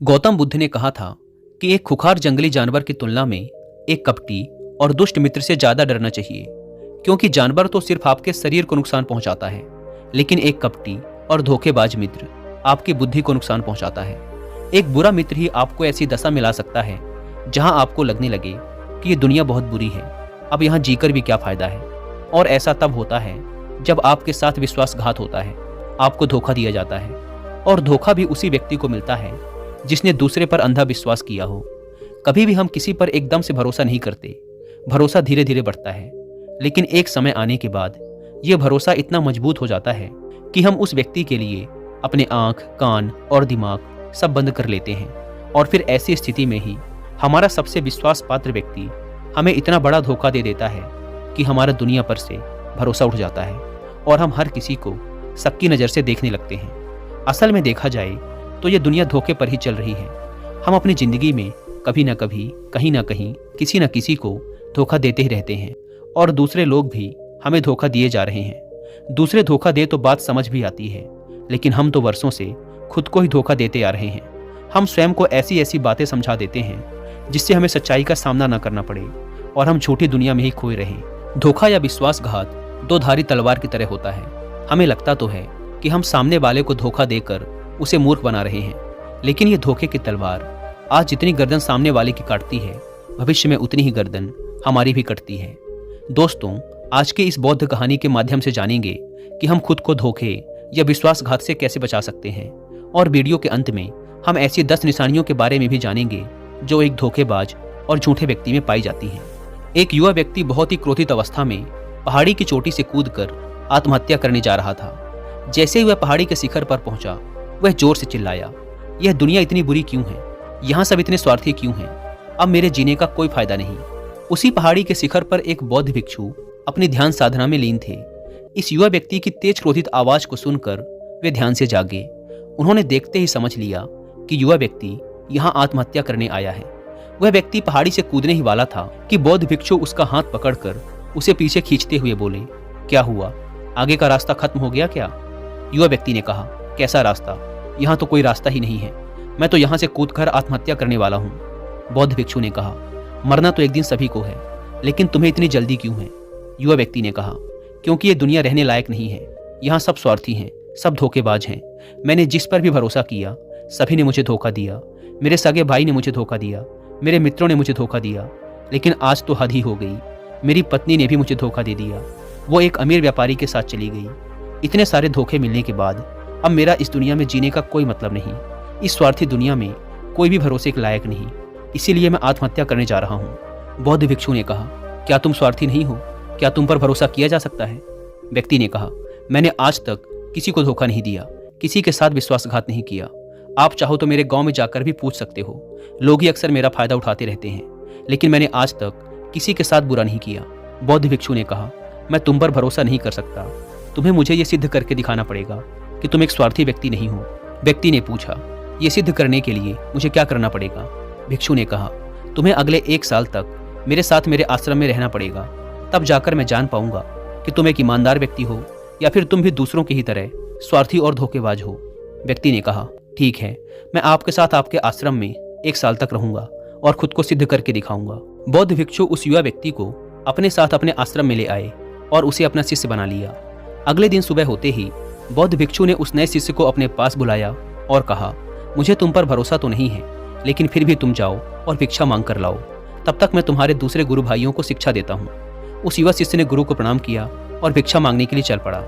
गौतम बुद्ध ने कहा था कि एक खुखार जंगली जानवर की तुलना में एक कपटी और दुष्ट मित्र से ज्यादा डरना चाहिए, क्योंकि जानवर तो सिर्फ आपके शरीर को नुकसान पहुंचाता है, लेकिन एक कपटी और धोखेबाज मित्र आपकी बुद्धि को नुकसान पहुंचाता है। एक बुरा मित्र ही आपको ऐसी दशा में ला सकता है जहां आपको लगने लगे कि ये दुनिया बहुत बुरी है, अब यहाँ जीकर भी क्या फायदा है। और ऐसा तब होता है जब आपके साथ विश्वासघात होता है, आपको धोखा दिया जाता है, और धोखा भी उसी व्यक्ति को मिलता है जिसने दूसरे पर अंधा विश्वास किया हो। कभी भी हम किसी पर एकदम से भरोसा नहीं करते, भरोसा धीरे धीरे बढ़ता है, लेकिन एक समय आने के बाद यह भरोसा इतना मजबूत हो जाता है कि हम उस व्यक्ति के लिए अपने आंख, कान और दिमाग सब बंद कर लेते हैं। और फिर ऐसी स्थिति में ही हमारा सबसे विश्वास पात्र व्यक्ति हमें इतना बड़ा धोखा दे देता है कि हमारा दुनिया पर से भरोसा उठ जाता है और हम हर किसी को शक नज़र से देखने लगते हैं। असल में देखा जाए तो ये दुनिया धोखे पर ही चल रही है। हम अपनी जिंदगी में कभी ना कभी, कहीं ना कहीं, किसी न किसी को धोखा देते ही रहते हैं, और दूसरे लोग भी हमें धोखा दिए जा रहे हैं। दूसरे धोखा दे तो बात समझ भी आती है, लेकिन हम तो वर्षों से खुद को ही धोखा देते आ रहे हैं। हम स्वयं को ऐसी ऐसी बातें समझा देते हैं जिससे हमें सच्चाई का सामना न करना पड़े और हम झूठी दुनिया में ही खोए रहें। धोखा या विश्वासघात दो धारी तलवार की तरह होता है। हमें लगता तो है कि हम सामने वाले को धोखा देकर उसे मूर्ख बना रहे हैं, लेकिन ये धोखे की तलवार आज जितनी गर्दन सामने वाले की काटती है, भविष्य में उतनी ही गर्दन हमारी भी कटती है। दोस्तों, आज की इस बौद्ध कहानी के माध्यम से जानेंगे कि हम खुद को धोखे या विश्वासघात से कैसे बचा सकते हैं, और वीडियो के अंत में हम ऐसी 10 निशानियों के बारे में भी जानेंगे जो एक धोखेबाज और झूठे व्यक्ति में पाई जाती हैं। एक युवा व्यक्ति बहुत ही क्रोधित अवस्था में पहाड़ी की चोटी से कूदकर आत्महत्या करने जा रहा था। जैसे ही वह पहाड़ी के शिखर पर पहुंचा, वह जोर से चिल्लाया, यह दुनिया इतनी बुरी क्यों है? यहाँ सब इतने स्वार्थी क्यों हैं? अब मेरे जीने का कोई फायदा नहीं। उसी पहाड़ी के शिखर पर एक बौद्ध भिक्षु अपनी ध्यान साधना में लीन थे। इस युवा व्यक्ति की तेज क्रोधित आवाज को सुनकर वे ध्यान से जागे। उन्होंने देखते ही समझ लिया कि युवा व्यक्ति यहाँ आत्महत्या करने आया है। वह व्यक्ति पहाड़ी से कूदने ही वाला था कि बौद्ध भिक्षु उसका हाथ पकड़कर उसे पीछे खींचते हुए बोले, क्या हुआ? आगे का रास्ता खत्म हो गया क्या? युवा व्यक्ति ने कहा, कैसा रास्ता? यहाँ तो कोई रास्ता ही नहीं है। मैं तो यहाँ से कूदकर आत्महत्या करने वाला हूँ। बौद्ध भिक्षु ने कहा, मरना तो एक दिन सभी को है, लेकिन तुम्हें इतनी जल्दी क्यों है? युवा व्यक्ति ने कहा, क्योंकि ये दुनिया रहने लायक नहीं है। यहाँ सब स्वार्थी हैं, सब धोखेबाज हैं। मैंने जिस पर भी भरोसा किया, सभी ने मुझे धोखा दिया। मेरे सगे भाई ने मुझे धोखा दिया, मेरे मित्रों ने मुझे धोखा दिया, लेकिन आज तो हद ही हो गई। मेरी पत्नी ने भी मुझे धोखा दे दिया। वो एक अमीर व्यापारी के साथ चली गई। इतने सारे धोखे मिलने के बाद अब मेरा इस दुनिया में जीने का कोई मतलब नहीं। इस स्वार्थी दुनिया में कोई भी भरोसे के लायक नहीं, इसीलिए मैं आत्महत्या करने जा रहा हूँ। बौद्ध भिक्षु ने कहा, क्या तुम स्वार्थी नहीं हो? क्या तुम पर भरोसा किया जा सकता है? व्यक्ति ने कहा, मैंने आज तक किसी को धोखा नहीं दिया, किसी के साथ विश्वासघात नहीं किया। आप चाहो तो मेरे गांव में जाकर भी पूछ सकते हो। लोग ही अक्सर मेरा फायदा उठाते रहते हैं, लेकिन मैंने आज तक किसी के साथ बुरा नहीं किया। बौद्ध भिक्षु ने कहा, मैं तुम पर भरोसा नहीं कर सकता। तुम्हें मुझे ये सिद्ध करके दिखाना पड़ेगा कि तुम एक स्वार्थी व्यक्ति नहीं हो। व्यक्ति ने पूछा, ये सिद्ध करने के लिए मुझे क्या करना पड़ेगा? भिक्षु ने कहा, तुम्हें अगले 1 साल तक मेरे साथ मेरे आश्रम में रहना पड़ेगा। तब जाकर मैं जान पाऊंगा कि तुम एक ईमानदार व्यक्ति हो या फिर तुम भी दूसरों की ही तरह स्वार्थी और धोखेबाज हो। व्यक्ति ने कहा, ठीक है, मैं आपके साथ आपके आश्रम में 1 साल तक रहूंगा और खुद को सिद्ध करके दिखाऊंगा। बौद्ध भिक्षु उस युवा व्यक्ति को अपने साथ अपने आश्रम में ले आए और उसे अपना शिष्य बना लिया। अगले दिन सुबह होते ही बौद्ध भिक्षु ने उस नए शिष्य को अपने पास बुलाया और कहा, मुझे तुम पर भरोसा तो नहीं है, लेकिन फिर भी तुम जाओ और भिक्षा मांग कर लाओ। तब तक मैं तुम्हारे दूसरे गुरु भाइयों को शिक्षा देता हूँ। उस युवा शिष्य ने गुरु को प्रणाम किया और भिक्षा मांगने के लिए चल पड़ा।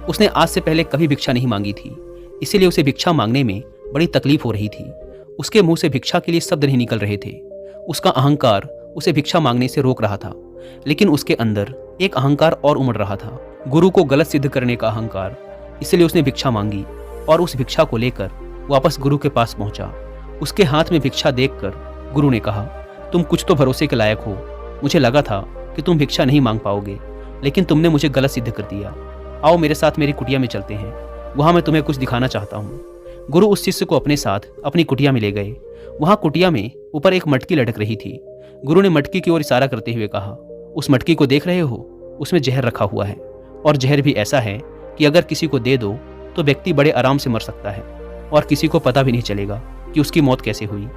उसने आज से पहले कभी भिक्षा नहीं मांगी थी, इसीलिए उसे भिक्षा मांगने में बड़ी तकलीफ हो रही थी। उसके मुंह से भिक्षा के लिए शब्द नहीं निकल रहे थे। उसका अहंकार उसे भिक्षा मांगने से रोक रहा था, लेकिन उसके अंदर एक अहंकार और उमड़ रहा था, गुरु को गलत सिद्ध करने का अहंकार। इसलिए उसने भिक्षा मांगी और उस भिक्षा को लेकर वापस गुरु के पास पहुंचा। उसके हाथ में भिक्षा देखकर गुरु ने कहा, तुम कुछ तो भरोसे के लायक हो। मुझे लगा था कि तुम भिक्षा नहीं मांग पाओगे, लेकिन तुमने मुझे गलत सिद्ध कर दिया। आओ मेरे साथ मेरी कुटिया में चलते हैं, वहां मैं तुम्हें कुछ दिखाना चाहता हूँ। गुरु उस शिष्य को अपने साथ अपनी कुटिया में ले गए। वहां कुटिया में ऊपर एक मटकी लटक रही थी। गुरु ने मटकी की ओर इशारा करते हुए कहा, उस मटकी को देख रहे हो? उसमें जहर रखा हुआ है, और जहर भी ऐसा है कि अगर किसी को दे दो तो व्यक्ति बड़े आराम से मर सकता है और किसी को पता भी नहीं चलेगा। कि उसकी मौत कैसे हुई।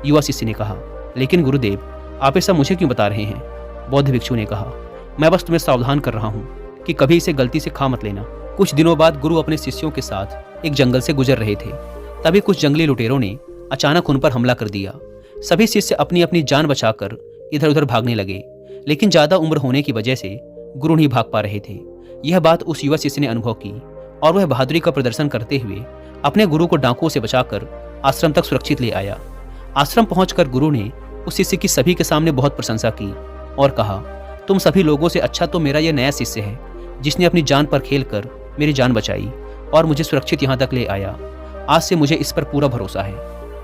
युवा शिष्य ने कहा, लेकिन गुरुदेव, आप ऐसा मुझे क्यों बता रहे हैं? बौद्ध भिक्षु ने कहा, मैं बस तुम्हें सावधान कर रहा हूँ कि कभी इसे गलती से खा मत लेना। कुछ दिनों बाद गुरु अपने शिष्यों के साथ एक जंगल से गुजर रहे थे। तभी कुछ जंगली लुटेरों ने अचानक उन पर हमला कर दिया। सभी शिष्य अपनी अपनी जान बचाकर इधर उधर भागने लगे, लेकिन ज्यादा उम्र होने की वजह से गुरु नहीं भाग पा रहे थे। यह बात उस युवा शिष्य ने अनुभव की और वह बहादुरी का प्रदर्शन करते हुए अपने गुरु को डाकुओं से बचाकर आश्रम तक सुरक्षित ले आया। आश्रम पहुंचकर गुरु ने उस शिष्य की सभी के सामने बहुत प्रशंसा की और कहा, तुम सभी लोगों से अच्छा तो मेरा यह नया शिष्य है, जिसने अपनी जान पर खेलकर मेरी जान बचाई और मुझे सुरक्षित यहाँ तक ले आया। आज से मुझे इस पर पूरा भरोसा है।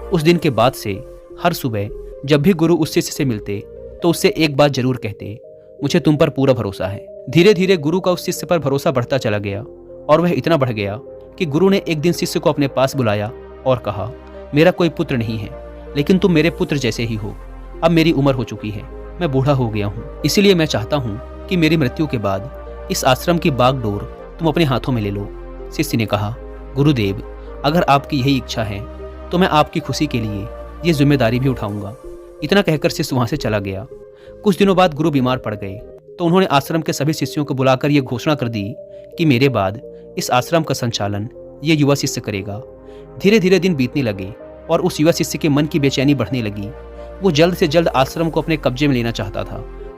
उस दिन के बाद से हर सुबह जब भी गुरु उस शिष्य से मिलते तो उससे एक बात जरूर कहते, मुझे तुम पर पूरा भरोसा है। धीरे धीरे गुरु का उस शिष्य पर भरोसा बढ़ता चला गया और वह इतना बढ़ गया कि गुरु ने एक दिन शिष्य को अपने पास बुलाया और कहा, मेरा कोई पुत्र नहीं है, लेकिन तुम मेरे पुत्र जैसे ही हो। अब मेरी उम्र हो चुकी है, मैं बूढ़ा हो गया हूँ, इसीलिए मैं चाहता हूँ कि मेरी मृत्यु के बाद इस आश्रम की बागडोर तुम अपने हाथों में ले लो। शिष्य ने कहा, गुरुदेव, अगर आपकी यही इच्छा है तो मैं आपकी खुशी के लिए ये जिम्मेदारी भी उठाऊंगा। इतना कहकर शिष्य वहां से चला गया। कुछ दिनों बाद गुरु बीमार पड़ गए तो उन्होंने आश्रम के सभी शिष्यों को बुलाकर यह घोषणा कर दी कि मेरे बाद इस आश्रम का संचालन ये युवा शिष्य करेगा। धीरे धीरे दिन बीतने लगे और उस युवा शिष्य के मन की बेचैनी बढ़ने लगी। वो जल्द से जल्द आश्रम को अपने कब्जे में लेना चाहता था।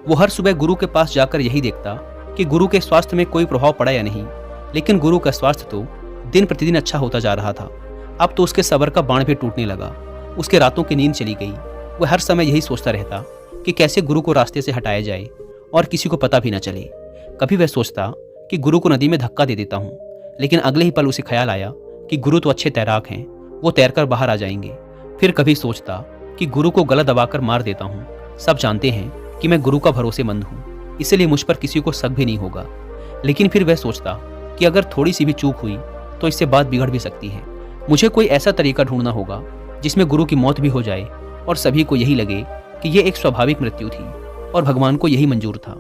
वो हर सुबह गुरु के पास जाकर यही देखता कि गुरु के स्वास्थ्य में कोई प्रभाव पड़ा या नहीं, लेकिन गुरु का स्वास्थ्य तो दिन प्रतिदिन अच्छा होता जा रहा था। अब तो उसके सब्र का बाण भी टूटने लगा। उसके रातों की नींद चली गई। वह हर समय यही सोचता रहता कि कैसे गुरु को रास्ते से हटाया जाए और किसी को पता भी न चले। कभी वह सोचता कि गुरु को नदी में धक्का दे देता हूँ, लेकिन अगले ही पल उसे ख्याल आया कि गुरु तो अच्छे तैराक हैं, वो तैरकर बाहर आ जाएंगे। फिर कभी सोचता कि गुरु को गला दबाकर मार देता हूँ, सब जानते हैं कि मैं गुरु का भरोसेमंद हूँ, इसलिए मुझ पर किसी को शक भी नहीं होगा। लेकिन फिर वह सोचता कि अगर थोड़ी सी भी चूक हुई तो इससे बात बिगड़ भी सकती है। मुझे कोई ऐसा तरीका ढूंढना होगा जिसमें गुरु की मौत भी हो जाए और सभी को यही लगे कि यह एक स्वाभाविक मृत्यु थी और भगवान को यही मंजूर था।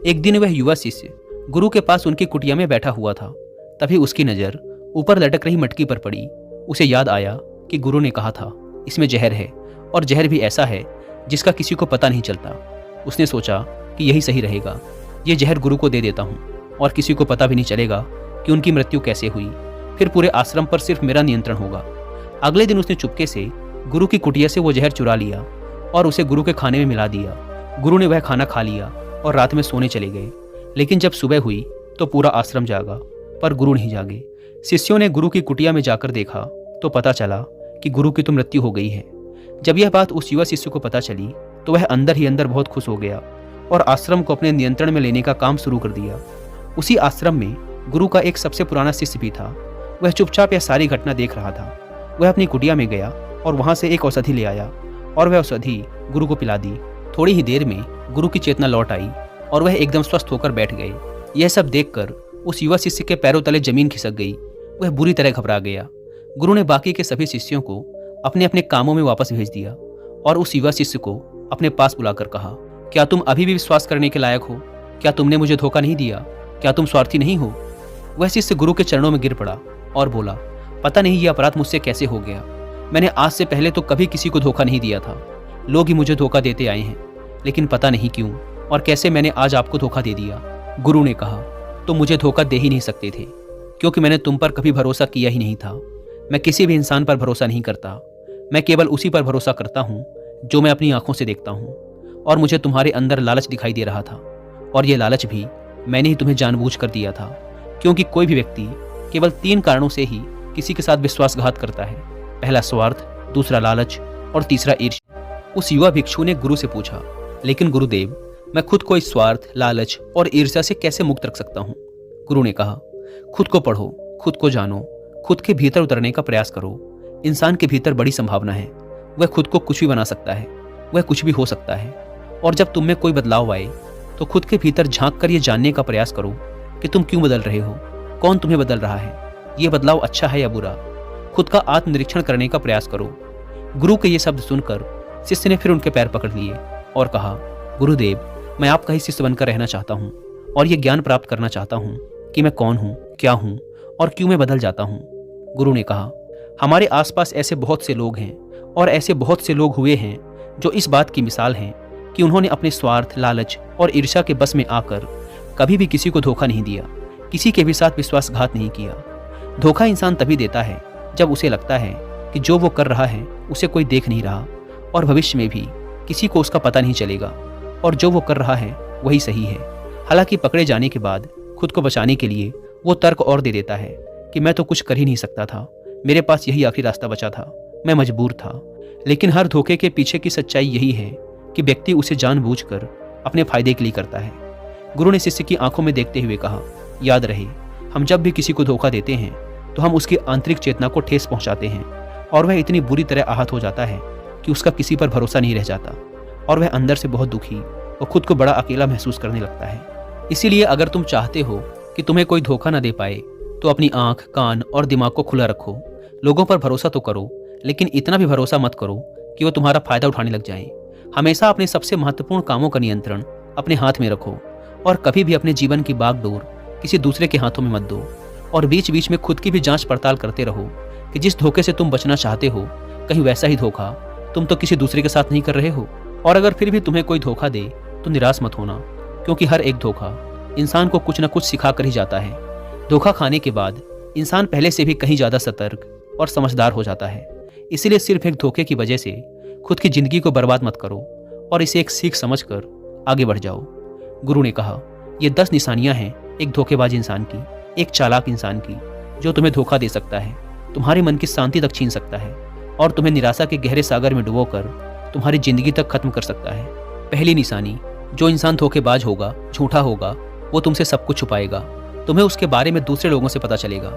एक दिन वह युवा शिष्य गुरु के पास उनकी कुटिया में बैठा हुआ था। तभी उसकी नजर ऊपर लटक रही मटकी पर पड़ी। उसे याद आया कि गुरु ने कहा था, इसमें जहर है और जहर भी ऐसा है जिसका किसी को पता नहीं चलता। उसने सोचा कि यही सही रहेगा, ये जहर गुरु को दे देता हूँ और किसी को पता भी नहीं चलेगा कि उनकी मृत्यु कैसे हुई। फिर पूरे आश्रम पर सिर्फ मेरा नियंत्रण होगा। अगले दिन उसने चुपके से गुरु की कुटिया से वो जहर चुरा लिया और उसे गुरु के खाने में मिला दिया। गुरु ने वह खाना खा लिया और रात में सोने चले गए। लेकिन जब सुबह हुई तो पूरा आश्रम जागा, पर गुरु नहीं जागे। शिष्यों ने गुरु की कुटिया में जाकर देखा तो पता चला कि गुरु की तो मृत्यु हो गई है। जब यह बात उस युवा शिष्य को पता चली तो वह अंदर ही अंदर बहुत खुश हो गया और आश्रम को अपने नियंत्रण में लेने का काम शुरू कर दिया। उसी आश्रम में गुरु का एक सबसे पुराना शिष्य भी था। वह चुपचाप यह सारी घटना देख रहा था। वह अपनी कुटिया में गया और वहां से एक औषधि ले आया और वह औषधि गुरु को पिला दी। थोड़ी ही देर में गुरु की चेतना लौट आई और वह एकदम स्वस्थ होकर बैठ गए। यह सब देखकर उस युवा शिष्य के पैरों तले जमीन खिसक गई। वह बुरी तरह घबरा गया। गुरु ने बाकी के सभी शिष्यों को अपने अपने कामों में वापस भेज दिया और उस युवा शिष्य को अपने पास बुलाकर कहा, क्या तुम अभी भी विश्वास करने के लायक हो? क्या तुमने मुझे धोखा नहीं दिया? क्या तुम स्वार्थी नहीं हो? वह शिष्य गुरु के चरणों में गिर पड़ा और बोला, पता नहीं ये अपराध मुझसे कैसे हो गया। मैंने आज से पहले तो कभी किसी को धोखा नहीं दिया था। लोग ही मुझे धोखा देते आए हैं, लेकिन पता नहीं क्यों और कैसे मैंने आज आपको धोखा दे दिया। गुरु ने कहा, तुम मुझे धोखा दे ही नहीं सकते थे, क्योंकि मैंने तुम पर कभी भरोसा किया ही नहीं था। मैं किसी भी इंसान पर भरोसा नहीं करता। मैं केवल उसी पर भरोसा करता हूँ जो मैं अपनी आंखों से देखता हूँ। और मुझे तुम्हारे अंदर लालच दिखाई दे रहा था, और ये लालच भी मैंने ही तुम्हें जानबूझकर दिया था, क्योंकि कोई भी व्यक्ति केवल 3 कारणों से ही किसी के साथ विश्वासघात करता है। पहला स्वार्थ, दूसरा लालच और तीसरा ईर्ष्या। उस युवा भिक्षु ने गुरु से पूछा, लेकिन गुरुदेव, मैं खुद को इस स्वार्थ, लालच और ईर्ष्या से कैसे मुक्त रख सकता हूँ? गुरु ने कहा, खुद को पढ़ो, खुद को जानो, खुद के भीतर उतरने का प्रयास करो। इंसान के भीतर बड़ी संभावना है। वह खुद को कुछ भी बना सकता है, वह कुछ भी हो सकता है। और जब तुम में कोई बदलाव आए तो खुद के भीतर झांक कर ये जानने का प्रयास करो कि तुम क्यों बदल रहे हो, कौन तुम्हें बदल रहा है, ये बदलाव अच्छा है या बुरा। खुद का आत्मनिरीक्षण करने का प्रयास करो। गुरु के ये शब्द सुनकर शिष्य ने फिर उनके पैर पकड़ लिए और कहा, गुरुदेव, मैं आपका ही शिष्य बनकर रहना चाहता हूँ और ये ज्ञान प्राप्त करना चाहता हूँ कि मैं कौन हूँ, क्या हूँ और क्यों मैं बदल जाता हूँ। गुरु ने कहा, हमारे आसपास ऐसे बहुत से लोग हैं और ऐसे बहुत से लोग हुए हैं जो इस बात की मिसाल हैं कि उन्होंने अपने स्वार्थ, लालच और ईर्ष्या के बस में आकर कभी भी किसी को धोखा नहीं दिया, किसी के भी साथ विश्वासघात नहीं किया। धोखा इंसान तभी देता है जब उसे लगता है कि जो वो कर रहा है उसे कोई देख नहीं रहा और भविष्य में भी किसी को उसका पता नहीं चलेगा और जो वो कर रहा है वही सही है। हालांकि पकड़े जाने के बाद खुद को बचाने के लिए वो तर्क और दे देता है कि मैं तो कुछ कर ही नहीं सकता था, मेरे पास यही आखिरी रास्ता बचा था, मैं मजबूर था। लेकिन हर धोखे के पीछे की सच्चाई यही है कि व्यक्ति उसे जानबूझकर अपने फायदे के लिए करता है। गुरु ने शिष्य की आंखों में देखते हुए कहा, याद रहे, हम जब भी किसी को धोखा देते हैं तो हम उसकी आंतरिक चेतना को ठेस पहुंचाते हैं और वह इतनी बुरी तरह आहत हो जाता है कि उसका किसी पर भरोसा नहीं रह जाता और वह अंदर से बहुत दुखी और खुद को बड़ा अकेला महसूस करने लगता है। इसीलिए अगर तुम चाहते हो कि तुम्हें कोई धोखा न दे पाए तो अपनी आंख, कान और दिमाग को खुला रखो। लोगों पर भरोसा तो करो, लेकिन इतना भी भरोसा मत करो कि वो तुम्हारा फायदा उठाने लग जाएं। हमेशा अपने सबसे महत्वपूर्ण कामों का नियंत्रण अपने हाथ में रखो और कभी भी अपने जीवन की बागडोर किसी दूसरे के हाथों में मत दो। और बीच बीच में खुद की भी जांच पड़ताल करते रहो कि जिस धोखे से तुम बचना चाहते हो कहीं वैसा ही धोखा तुम तो किसी दूसरे के साथ नहीं कर रहे हो। और अगर फिर भी तुम्हें कोई धोखा दे तो निराश मत होना, क्योंकि हर एक धोखा इंसान को कुछ न कुछ सिखा कर ही जाता है। धोखा खाने के बाद इंसान पहले से भी कहीं ज़्यादा सतर्क और समझदार हो जाता है। इसीलिए सिर्फ एक धोखे की वजह से खुद की जिंदगी को बर्बाद मत करो और इसे एक सीख समझकर आगे बढ़ जाओ। गुरु ने कहा, ये 10 निशानियां हैं एक धोखेबाज इंसान की, एक चालाक इंसान की, जो तुम्हें धोखा दे सकता है, तुम्हारे मन की शांति तक छीन सकता है और तुम्हें निराशा के गहरे सागर में डुबोकर तुम्हारी जिंदगी तक खत्म कर सकता है। पहली निशानी, जो इंसान धोखेबाज होगा, झूठा होगा, वो तुमसे सब कुछ छुपाएगा। तुम्हें उसके बारे में दूसरे लोगों से पता चलेगा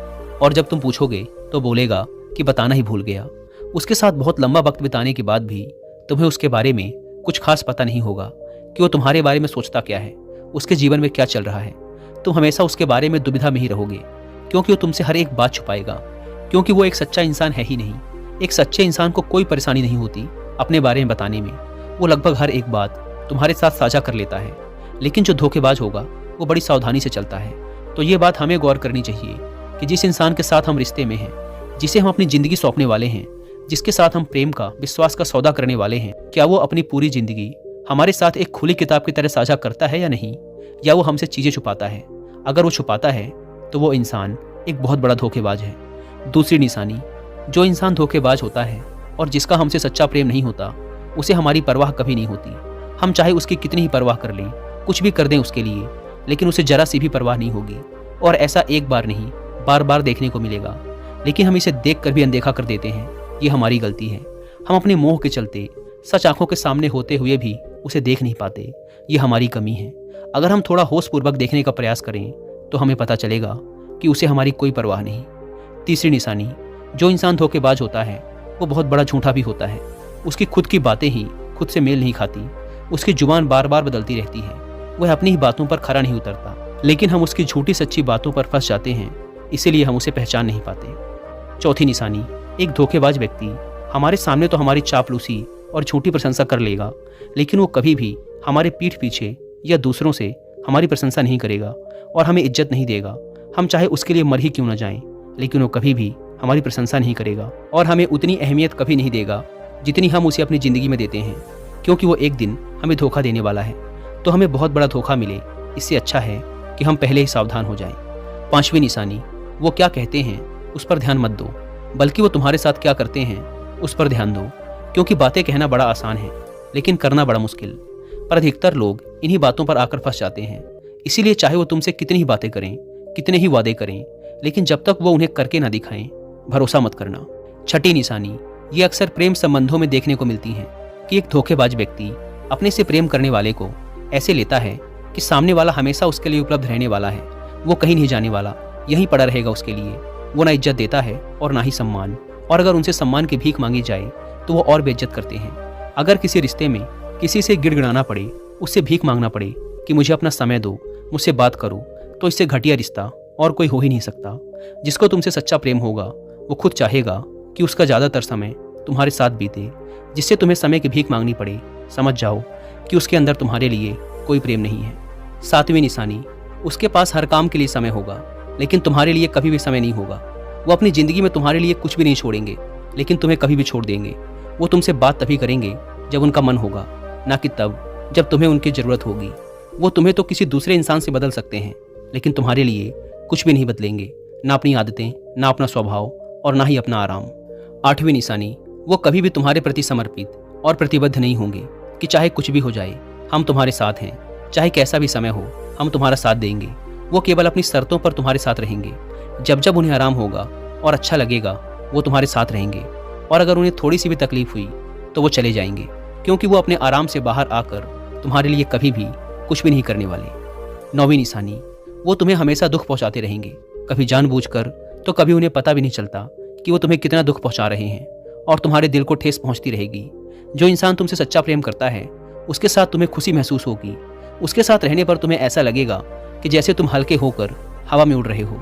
और जब तुम पूछोगे तो बोलेगा कि बताना ही भूल गया। उसके साथ बहुत लंबा वक्त बिताने के बाद भी तुम्हें उसके बारे में कुछ खास पता नहीं होगा कि वो तुम्हारे बारे में सोचता क्या है, उसके जीवन में क्या चल रहा है। तुम हमेशा उसके बारे में दुविधा में ही रहोगे, क्योंकि वो तुमसे हर एक बात छुपाएगा, क्योंकि वो एक सच्चा इंसान है ही नहीं। एक सच्चे इंसान को कोई परेशानी नहीं होती अपने बारे में बताने में, वो लगभग हर एक बात तुम्हारे साथ साझा कर लेता है। लेकिन जो धोखेबाज होगा वो बड़ी सावधानी से चलता है। तो ये बात हमें गौर करनी चाहिए कि जिस इंसान के साथ हम रिश्ते में हैं, जिसे हम अपनी जिंदगी सौंपने वाले हैं, जिसके साथ हम प्रेम का, विश्वास का सौदा करने वाले हैं, क्या वो अपनी पूरी जिंदगी हमारे साथ एक खुली किताब की तरह साझा करता है या नहीं, या वो हमसे चीजें छुपाता है। अगर वो छुपाता है तो वो इंसान एक बहुत बड़ा धोखेबाज है। दूसरी निशानी, जो इंसान धोखेबाज होता है और जिसका हमसे सच्चा प्रेम नहीं होता, उसे हमारी परवाह कभी नहीं होती। हम चाहे उसकी कितनी ही परवाह कर लें, कुछ भी कर दें उसके लिए, लेकिन उसे जरा सी भी परवाह नहीं होगी। और ऐसा एक बार नहीं, बार बार देखने को मिलेगा। लेकिन हम इसे देख कर भी अनदेखा कर देते हैं, ये हमारी गलती है। हम अपने मोह के चलते सच आंखों के सामने होते हुए भी उसे देख नहीं पाते, ये हमारी कमी है। अगर हम थोड़ा होशपूर्वक देखने का प्रयास करें तो हमें पता चलेगा कि उसे हमारी कोई परवाह नहीं। तीसरी निशानी, जो इंसान धोखेबाज होता है वो बहुत बड़ा झूठा भी होता है। उसकी खुद की बातें ही खुद से मेल नहीं खाती, उसकी जुबान बार बार बदलती रहती है, वह अपनी ही बातों पर खरा नहीं उतरता। लेकिन हम उसकी झूठी सच्ची बातों पर फंस जाते हैं, इसीलिए हम उसे पहचान नहीं पाते। चौथी निशानी, एक धोखेबाज व्यक्ति हमारे सामने तो हमारी चापलूसी और झूठी प्रशंसा कर लेगा, लेकिन वो कभी भी हमारे पीठ पीछे या दूसरों से हमारी प्रशंसा नहीं करेगा और हमें इज्जत नहीं देगा। हम चाहे उसके लिए मर ही क्यों न जाएं, लेकिन वो कभी भी हमारी प्रशंसा नहीं करेगा और हमें उतनी अहमियत कभी नहीं देगा जितनी हम उसे अपनी ज़िंदगी में देते हैं, क्योंकि वो एक दिन हमें धोखा देने वाला है। तो हमें बहुत बड़ा धोखा मिले, इससे अच्छा है कि हम पहले ही सावधान हो जाएं। पांचवी निशानी, वो क्या कहते हैं उस पर ध्यान मत दो, बल्कि वो तुम्हारे साथ क्या करते हैं उस पर ध्यान दो, क्योंकि बातें कहना बड़ा आसान है लेकिन करना बड़ा मुश्किल। पर अधिकतर लोग इन्हीं बातों पर आकर फंस जाते हैं। इसीलिए चाहे वो तुमसे कितनी ही बातें करें, कितने ही वादे करें, लेकिन जब तक वो उन्हें करके ना दिखाएं, भरोसा मत करना। छठी निशानी, ये अक्सर प्रेम संबंधों में देखने को मिलती है कि एक धोखेबाज व्यक्ति अपने से प्रेम करने वाले को ऐसे लेता है कि सामने वाला हमेशा उसके लिए उपलब्ध रहने वाला है, वो कहीं नहीं जाने वाला, यहीं पड़ा रहेगा उसके लिए। वो ना इज्जत देता है और ना ही सम्मान, और अगर उनसे सम्मान की भीख मांगी जाए तो वो और बेइज्जत करते हैं। अगर किसी रिश्ते में किसी से गिड़गिड़ाना पड़े, उससे भीख मांगना पड़े कि मुझे अपना समय दो, मुझसे बात करो, तो इससे घटिया रिश्ता और कोई हो ही नहीं सकता। जिसको तुमसे सच्चा प्रेम होगा वो खुद चाहेगा कि उसका ज़्यादातर समय तुम्हारे साथ बीते। जिससे तुम्हें समय की भीख मांगनी पड़े, समझ जाओ कि उसके अंदर तुम्हारे लिए कोई प्रेम नहीं है। सातवीं निशानी, उसके पास हर काम के लिए समय होगा लेकिन तुम्हारे लिए कभी भी समय नहीं होगा। वो अपनी ज़िंदगी में तुम्हारे लिए कुछ भी नहीं छोड़ेंगे, लेकिन तुम्हें कभी भी छोड़ देंगे। वो तुमसे बात तभी करेंगे जब उनका मन होगा, ना कि तब जब तुम्हें उनकी ज़रूरत होगी। वो तुम्हें तो किसी दूसरे इंसान से बदल सकते हैं, लेकिन तुम्हारे लिए कुछ भी नहीं बदलेंगे, ना अपनी आदतें, ना अपना स्वभाव और ना ही अपना आराम। 8वीं निशानी, वो कभी भी तुम्हारे प्रति समर्पित और प्रतिबद्ध नहीं होंगे कि चाहे कुछ भी हो जाए, हम तुम्हारे साथ हैं, चाहे कैसा भी समय हो, हम तुम्हारा साथ देंगे। वो केवल अपनी शर्तों पर तुम्हारे साथ रहेंगे। जब जब उन्हें आराम होगा और अच्छा लगेगा, वो तुम्हारे साथ रहेंगे, और अगर उन्हें थोड़ी सी भी तकलीफ हुई तो वो चले जाएंगे, क्योंकि वो अपने आराम से बाहर आकर तुम्हारे लिए कभी भी कुछ भी नहीं करने वाले। 9वीं निशानी, वो तुम्हें हमेशा दुख पहुंचाते रहेंगे, कभी जानबूझकर तो कभी उन्हें पता भी नहीं चलता कि वो तुम्हें कितना दुख पहुंचा रहे हैं, और तुम्हारे दिल को ठेस पहुंचती रहेगी। जो इंसान तुमसे सच्चा प्रेम करता है, उसके साथ तुम्हें खुशी महसूस होगी। उसके साथ रहने पर तुम्हें ऐसा लगेगा कि जैसे तुम हल्के होकर हवा में उड़ रहे हो।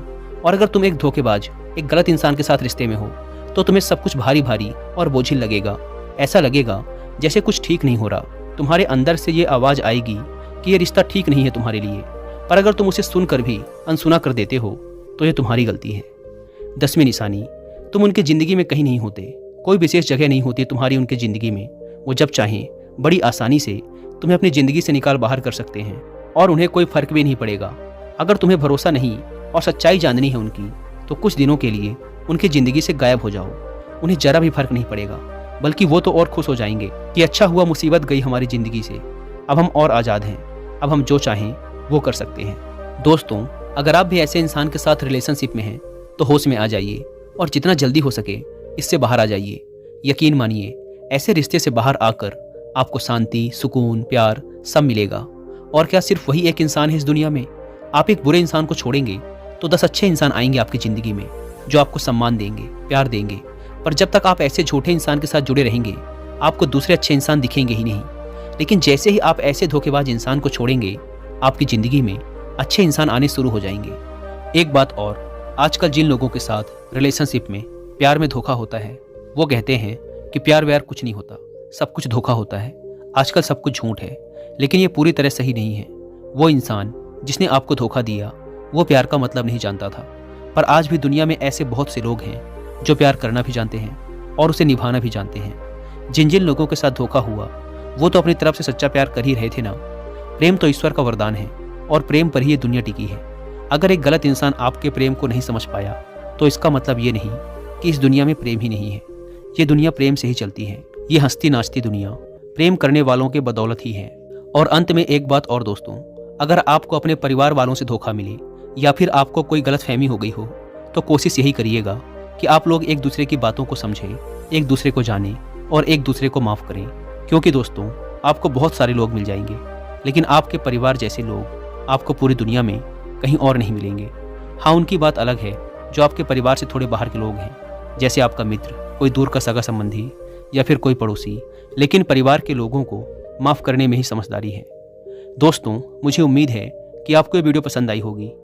और अगर तुम एक धोखेबाज, एक गलत इंसान के साथ रिश्ते में हो, तो तुम्हें सब कुछ भारी भारी और बोझिल लगेगा। ऐसा लगेगा जैसे कुछ ठीक नहीं हो रहा। तुम्हारे अंदर से ये आवाज़ आएगी कि ये रिश्ता ठीक नहीं है तुम्हारे लिए, पर अगर तुम उसे सुनकर भी अनसुना कर देते हो तो ये तुम्हारी गलती है। 10वीं निशानी, तुम उनकी ज़िंदगी में कहीं नहीं होते, कोई विशेष जगह नहीं होती तुम्हारी उनकी ज़िंदगी में। वो जब चाहें बड़ी आसानी से तुम्हें अपनी ज़िंदगी से निकाल बाहर कर सकते हैं, और उन्हें कोई फ़र्क भी नहीं पड़ेगा। अगर तुम्हें भरोसा नहीं और सच्चाई जाननी है उनकी, तो कुछ दिनों के लिए उनकी ज़िंदगी से गायब हो जाओ। उन्हें ज़रा भी फर्क नहीं पड़ेगा, बल्कि वो तो और खुश हो जाएंगे कि अच्छा हुआ मुसीबत गई हमारी ज़िंदगी से, अब हम और आज़ाद हैं, अब हम जो चाहें वो कर सकते हैं। दोस्तों, अगर आप भी ऐसे इंसान के साथ रिलेशनशिप में हैं तो होश में आ जाइए और जितना जल्दी हो सके इससे बाहर आ जाइए। यकीन मानिए, ऐसे रिश्ते से बाहर आकर आपको शांति, सुकून, प्यार सब मिलेगा। और क्या सिर्फ वही एक इंसान है इस दुनिया में? आप एक बुरे इंसान को छोड़ेंगे तो 10 अच्छे इंसान आएंगे आपकी ज़िंदगी में, जो आपको सम्मान देंगे, प्यार देंगे। पर जब तक आप ऐसे झूठे इंसान के साथ जुड़े रहेंगे, आपको दूसरे अच्छे इंसान दिखेंगे ही नहीं। लेकिन जैसे ही आप ऐसे धोखेबाज इंसान को छोड़ेंगे, आपकी ज़िंदगी में अच्छे इंसान आने शुरू हो जाएंगे। एक बात और, आजकल जिन लोगों के साथ रिलेशनशिप में, प्यार में धोखा होता है, वो कहते हैं कि प्यार व्यार कुछ नहीं होता, सब कुछ धोखा होता है। आजकल सब कुछ झूठ है, लेकिन ये पूरी तरह सही नहीं है। वो इंसान जिसने आपको धोखा दिया, वो प्यार का मतलब नहीं जानता था। पर आज भी दुनिया में ऐसे बहुत से लोग हैं जो प्यार करना भी जानते हैं और उसे निभाना भी जानते हैं। जिन जिन लोगों के साथ धोखा हुआ, वो तो अपनी तरफ से सच्चा प्यार कर ही रहे थे ना। प्रेम तो ईश्वर का वरदान है, और प्रेम पर ही ये दुनिया टिकी है। अगर एक गलत इंसान आपके प्रेम को नहीं समझ पाया, तो इसका मतलब ये नहीं कि इस दुनिया में प्रेम ही नहीं है। ये दुनिया प्रेम से ही चलती है। ये हंसती नाचती दुनिया प्रेम करने वालों के बदौलत ही है। और अंत में एक बात और दोस्तों, अगर आपको अपने परिवार वालों से धोखा मिले या फिर आपको कोई गलतफहमी हो गई हो, तो कोशिश यही करिएगा कि आप लोग एक दूसरे की बातों को समझें, एक दूसरे को जानें और एक दूसरे को माफ़ करें। क्योंकि दोस्तों, आपको बहुत सारे लोग मिल जाएंगे, लेकिन आपके परिवार जैसे लोग आपको पूरी दुनिया में कहीं और नहीं मिलेंगे। हाँ, उनकी बात अलग है जो आपके परिवार से थोड़े बाहर के लोग हैं, जैसे आपका मित्र, कोई दूर का सगा संबंधी या फिर कोई पड़ोसी। लेकिन परिवार के लोगों को माफ़ करने में ही समझदारी है। दोस्तों, मुझे उम्मीद है कि आपको ये वीडियो पसंद आई होगी।